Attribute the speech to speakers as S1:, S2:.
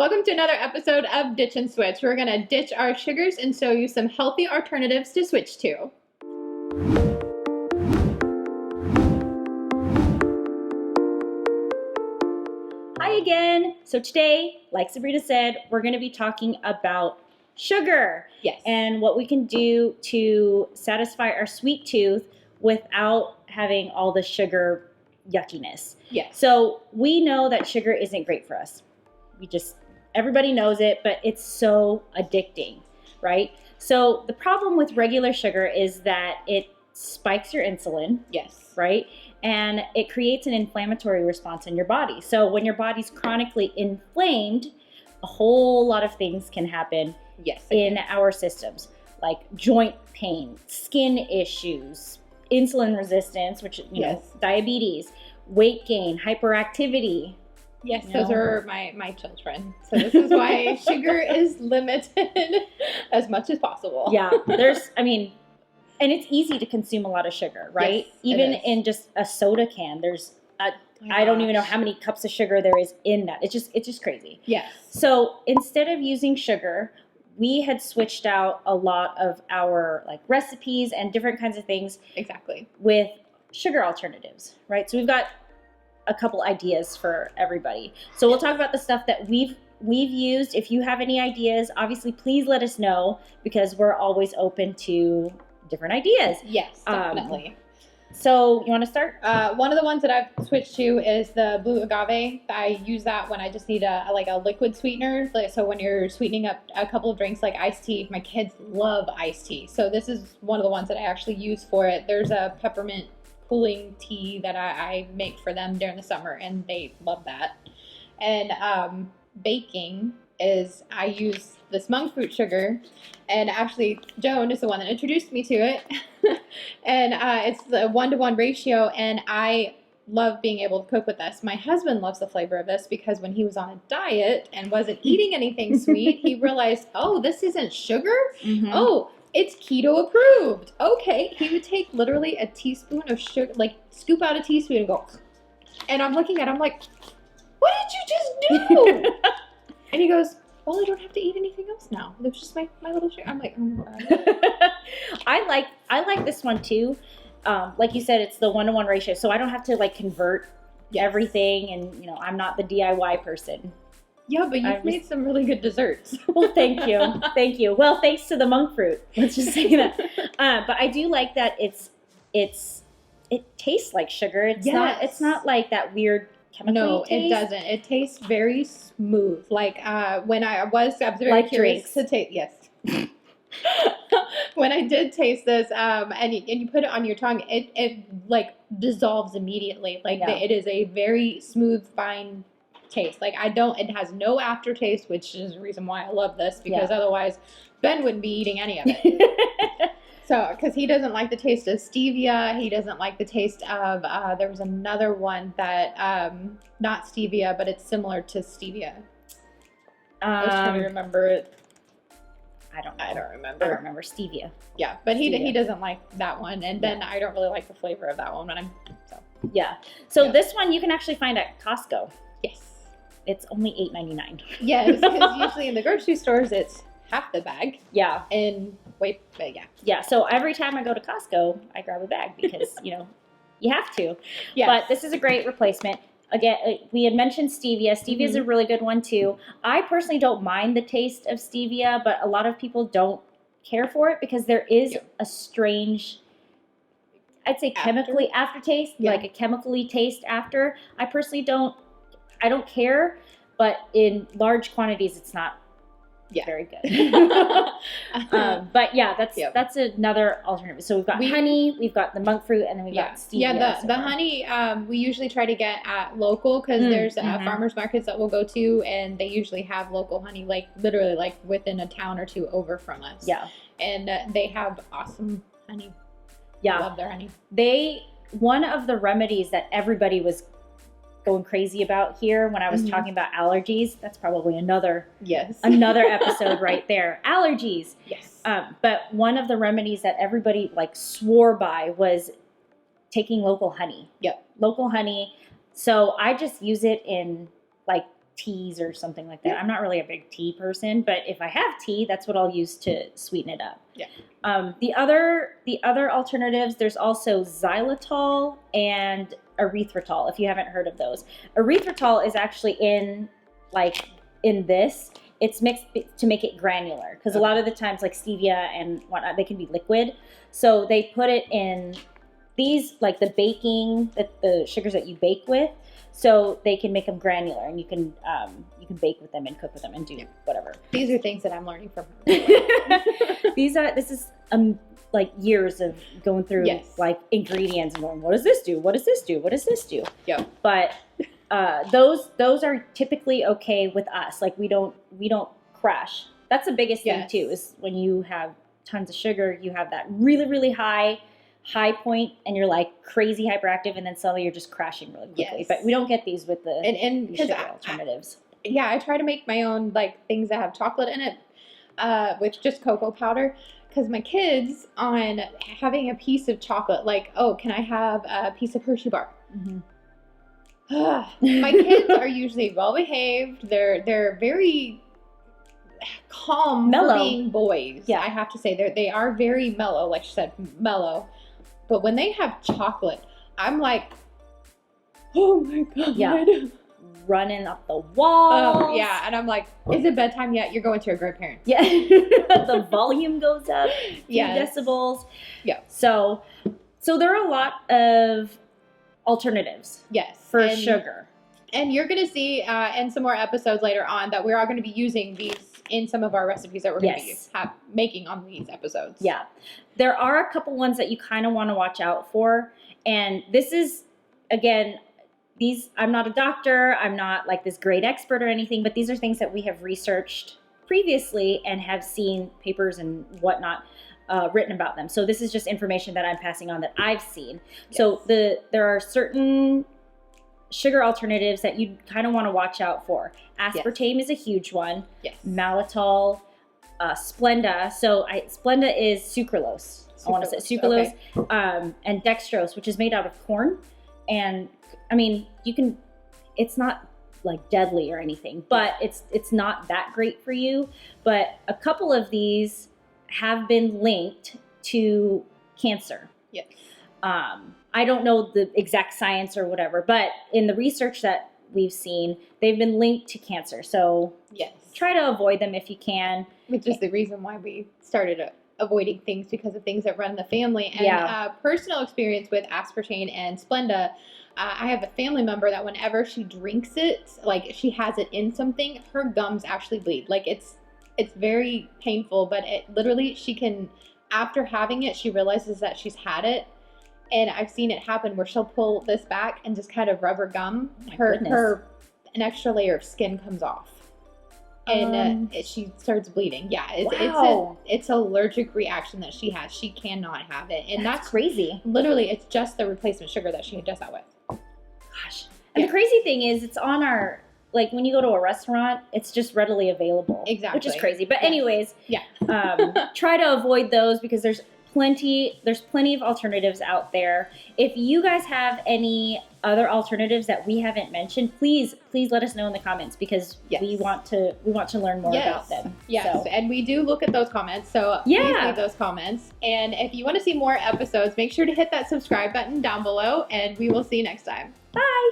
S1: Welcome to another episode of Ditch and Switch. We're going to ditch our sugars and show you some healthy alternatives to switch to.
S2: Hi again. So today, like Sabrina said, we're going to be talking about sugar.
S1: Yes.
S2: And what we can do to satisfy our sweet tooth without having all the sugar yuckiness.
S1: Yes.
S2: So we know that sugar isn't great for us. Everybody knows it, but it's so addicting, right? So the problem with regular sugar is that it spikes your insulin.
S1: Yes.
S2: Right? And it creates an inflammatory response in your body. So when your body's chronically inflamed, a whole lot of things can happen in our systems, like joint pain, skin issues, insulin resistance, which, you know, diabetes, weight gain, hyperactivity.
S1: Yes, those are my children. So this is why sugar is limited as much as possible.
S2: Yeah, and it's easy to consume a lot of sugar, right?
S1: Yes,
S2: even in just a soda can, I don't even know how many cups of sugar there is in that. It's just crazy.
S1: Yes.
S2: So instead of using sugar, we had switched out a lot of our recipes and different kinds of things.
S1: Exactly.
S2: With sugar alternatives, right? So we've got a couple ideas for everybody. So we'll talk about the stuff that we've used. If you have any ideas, obviously please let us know, because we're always open to different ideas.
S1: Yes, definitely.
S2: So you want to start?
S1: One of the ones that I've switched to is the blue agave. I use that when I just need a liquid sweetener. So when you're sweetening up a couple of drinks like iced tea, my kids love iced tea. So this is one of the ones that I actually use for it. There's a peppermint cooling tea that I make for them during the summer, and they love that. And baking is, I use this monk fruit sugar, and actually Joan is the one that introduced me to it. And it's the 1-to-1 ratio, and I love being able to cook with this. My husband loves the flavor of this because when he was on a diet and wasn't eating anything sweet, he realized, oh, this isn't sugar?
S2: Mm-hmm.
S1: Oh, it's keto approved. Okay. He would take literally a teaspoon of sugar, scoop out a teaspoon and go, and I'm looking at him like, what did you just do? And he goes, well, I don't have to eat anything else now. It was just my little sugar. I'm like, oh my God.
S2: I like this one too. Like you said, it's the 1-to-1 ratio. So I don't have to convert everything, and I'm not the DIY person.
S1: Yeah, but you've made some really good desserts.
S2: Well, thank you. Thank you. Well, thanks to the monk fruit. Let's just say that. But I do like that it tastes like sugar. It's not like that weird chemical taste.
S1: No, it doesn't. It tastes very smooth. When I was very curious to taste. Yes. When I did taste this, and you put it on your tongue, it dissolves immediately. It is a very smooth, fine taste. It has no aftertaste, which is the reason why I love this, because otherwise Ben wouldn't be eating any of it. So, because he doesn't like the taste of stevia, he doesn't like the taste of, there was another one that, not stevia, but it's similar to stevia. I was trying to remember it.
S2: I don't remember stevia.
S1: Yeah, but he doesn't like that one, and then I don't really like the flavor of that one.
S2: So this one you can actually find at Costco.
S1: Yes.
S2: It's only $8.99.
S1: Yes, because usually in the grocery stores it's half the bag.
S2: Yeah.
S1: And
S2: Yeah, so every time I go to Costco, I grab a bag because, you have to.
S1: Yes.
S2: But this is a great replacement. Again, we had mentioned stevia. Stevia is a really good one too. I personally don't mind the taste of stevia, but a lot of people don't care for it because there is a strange, I'd say chemically aftertaste, like a chemically taste after. I personally don't care, but in large quantities, it's not very good. But that's another alternative. So we've got honey, we've got the monk fruit, and then we've got stevia.
S1: Yeah, the honey, we usually try to get at local, because there's farmers markets that we'll go to, and they usually have local honey, literally within a town or two over from us. Yeah. And they have awesome honey. Yeah. I love their honey.
S2: One of the remedies that everybody was going crazy about here when I was talking about allergies, that's probably another episode right there. Allergies.
S1: Yes.
S2: But one of the remedies that everybody swore by was taking local honey.
S1: Yep.
S2: Local honey. So I just use it in teas or something like that. I'm not really a big tea person, but if I have tea, that's what I'll use to sweeten it up.
S1: Yeah.
S2: The other alternatives, there's also xylitol and erythritol, if you haven't heard of those. Erythritol is actually in this. It's mixed to make it granular, because a lot of the times, like stevia and whatnot, they can be liquid. So they put it in these, like the sugars that you bake with, so they can make them granular, and you can bake with them and cook with them and do whatever.
S1: These are things that I'm learning from her.
S2: This is like years of going through like ingredients and going, what does this do? What does this do? What does this do?
S1: Yeah.
S2: But those are typically okay with us. Like we don't crash. That's the biggest thing too, is when you have tons of sugar, you have that really, really high point, and you're like crazy hyperactive, and then suddenly you're just crashing really quickly.
S1: Yes.
S2: But we don't get these with the
S1: and
S2: sugar alternatives.
S1: I try to make my own like things that have chocolate in it, with just cocoa powder. Because my kids, on having a piece of chocolate, like, oh, can I have a piece of Hershey bar? Mm-hmm. My kids are usually well behaved. They're very calm, mellow, for being boys. Yeah, I have to say they are very mellow. Like she said, mellow. But when they have chocolate, I'm like, oh my god.
S2: Yeah. Running up the walls.
S1: Yeah, and I'm like, is it bedtime yet? You're going to your grandparents.
S2: Yeah. The volume goes up 2 decibels.
S1: Yeah.
S2: So there are a lot of alternatives.
S1: Yes.
S2: For sugar.
S1: And you're going to see in some more episodes later on that we're all going to be using these in some of our recipes that we're going to be making on these episodes.
S2: Yeah. There are a couple ones that you kind of want to watch out for. And this is, again, I'm not a doctor, I'm not like this great expert or anything, but these are things that we have researched previously and have seen papers and whatnot written about them. So this is just information that I'm passing on that I've seen. Yes. So there are certain sugar alternatives that you kind of want to watch out for. Aspartame is a huge one.
S1: Yes.
S2: Maltitol, Splenda. So Splenda is sucralose. I want to say sucralose, and dextrose, which is made out of corn. And I mean, it's not like deadly or anything, but it's not that great for you. But a couple of these have been linked to cancer.
S1: Yes.
S2: I don't know the exact science or whatever, but in the research that we've seen, they've been linked to cancer. So try to avoid them if you can.
S1: Which is the reason why we started avoiding things, because of things that run in the family. And personal experience with aspartame and Splenda, I have a family member that whenever she drinks it, like she has it in something, her gums actually bleed. Like it's very painful, but it literally, she can, after having it, she realizes that she's had it. And I've seen it happen where she'll pull this back and just kind of rub her gum. An extra layer of skin comes off. And she starts bleeding. Yeah, it's an allergic reaction that she has. She cannot have it. And that's
S2: crazy.
S1: Literally, it's just the replacement sugar that she does that with.
S2: Gosh. And the crazy thing is, it's on our, like when you go to a restaurant, it's just readily available.
S1: Exactly.
S2: Which is crazy. But anyways, try to avoid those, because there's plenty of alternatives out there. If you guys have any other alternatives that we haven't mentioned, please let us know in the comments, because we want to learn more about them.
S1: Yes, so. And we do look at those comments, so please leave those comments. And if you want to see more episodes, make sure to hit that subscribe button down below, and we will see you next time.
S2: Bye.